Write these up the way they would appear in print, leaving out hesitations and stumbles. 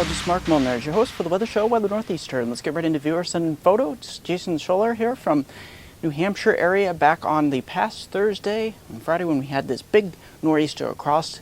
meteorologist Mark Molnar, your host for the weather show, Weather Northeastern. Let's get right into viewer send photos. Jason Scholler here from New Hampshire area, back on the past Thursday and Friday when we had this big nor'easter across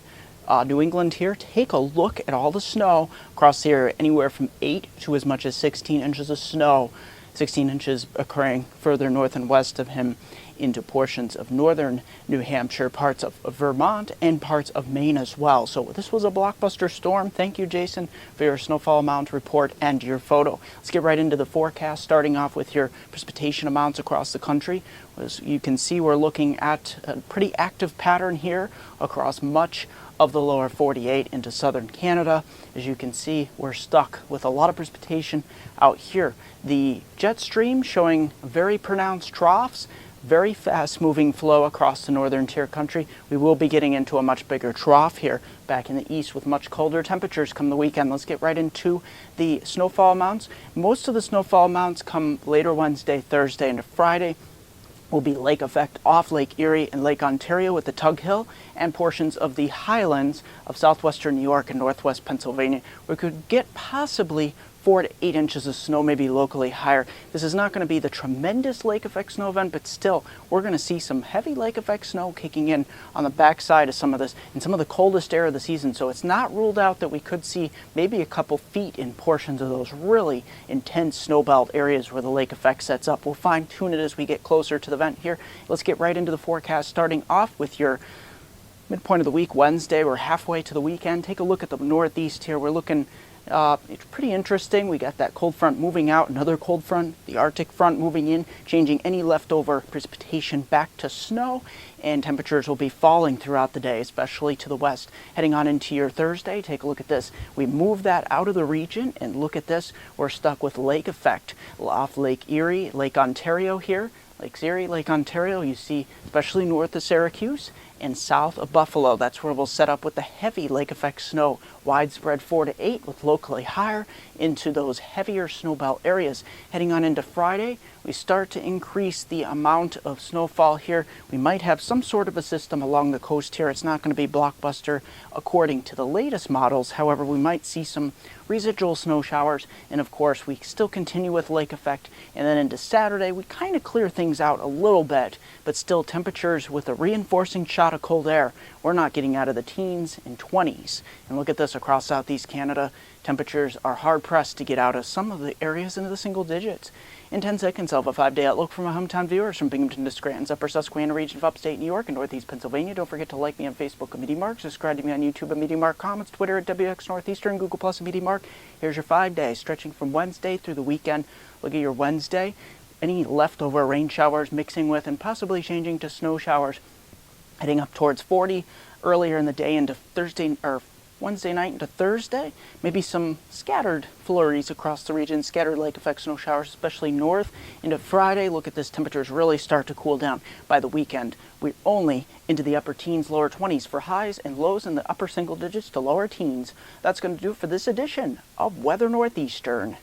New England here. Take a look at all the snow across the area, anywhere from 8 to as much as 16 inches of snow. 16 inches occurring further north and west of him into portions of northern New Hampshire, parts of Vermont, and parts of Maine as well. So this was a blockbuster storm. Thank you, Jason, for your snowfall amount report and your photo. Let's get right into the forecast, starting off with your precipitation amounts across the country. As you can see, we're looking at a pretty active pattern here across much of the lower 48 into southern Canada. As you can see, we're stuck with a lot of precipitation out here. The jet stream showing very pronounced troughs, very fast moving flow across the northern tier country. We will be getting into a much bigger trough here back in the east with much colder temperatures come the weekend. Let's get right into the snowfall amounts. Most of the snowfall amounts come later Wednesday, Thursday, into Friday. Will be lake effect off Lake Erie and Lake Ontario with the Tug Hill and portions of the highlands of southwestern New York and northwest Pennsylvania. We could get possibly 4 to 8 inches of snow, maybe locally higher. This is not going to be the tremendous lake effect snow event, but still, we're going to see some heavy lake effect snow kicking in on the backside of some of this in some of the coldest air of the season. So it's not ruled out that we could see maybe a couple feet in portions of those really intense snow belt areas where the lake effect sets up. We'll fine tune it as we get closer to the event here. Let's get right into the forecast, starting off with your midpoint of the week, Wednesday. We're halfway to the weekend. Take a look at the northeast here. We're looking it's pretty interesting. We got that cold front moving out, another cold front, the Arctic front moving in, changing any leftover precipitation back to snow, and temperatures will be falling throughout the day, especially to the west. Heading on into your Thursday, take a look at this. We move that out of the region, and look at this. We're stuck with lake effect off Lake Erie, Lake Ontario here. Lake Erie, Lake Ontario, you see especially north of Syracuse and south of Buffalo. That's where we'll set up with the heavy lake effect snow, widespread 4 to 8 with locally higher into those heavier snow belt areas. Heading on into Friday, we start to increase the amount of snowfall here. We might have some sort of a system along the coast here. It's not going to be blockbuster according to the latest models. However, we might see some residual snow showers, and of course we still continue with lake effect, and then into Saturday we kind of clear things out a little bit, but still temperatures with a reinforcing shot of cold air. We're not getting out of the teens and 20s. And look at this across southeast Canada. Temperatures are hard pressed to get out of some of the areas into the single digits. In 10 seconds, I'll have a 5-day outlook from my hometown viewers from Binghamton to Scranton's Upper Susquehanna region of upstate New York and northeast Pennsylvania. Don't forget to like me on Facebook at MeteoMark, subscribe to me on YouTube at MeteoMark, comments, Twitter at WX Northeastern, Google Plus at MeteoMark. Here's your 5 days, stretching from Wednesday through the weekend. Look at your Wednesday. Any leftover rain showers mixing with and possibly changing to snow showers, heading up towards 40 earlier in the day into Thursday or Wednesday night into Thursday. Maybe some scattered flurries across the region, scattered lake effect snow showers, especially north. Into Friday, look at this, temperatures really start to cool down. By the weekend, we're only into the upper teens, lower 20s for highs, and lows in the upper single digits to lower teens. That's going to do it for this edition of Weather Northeastern.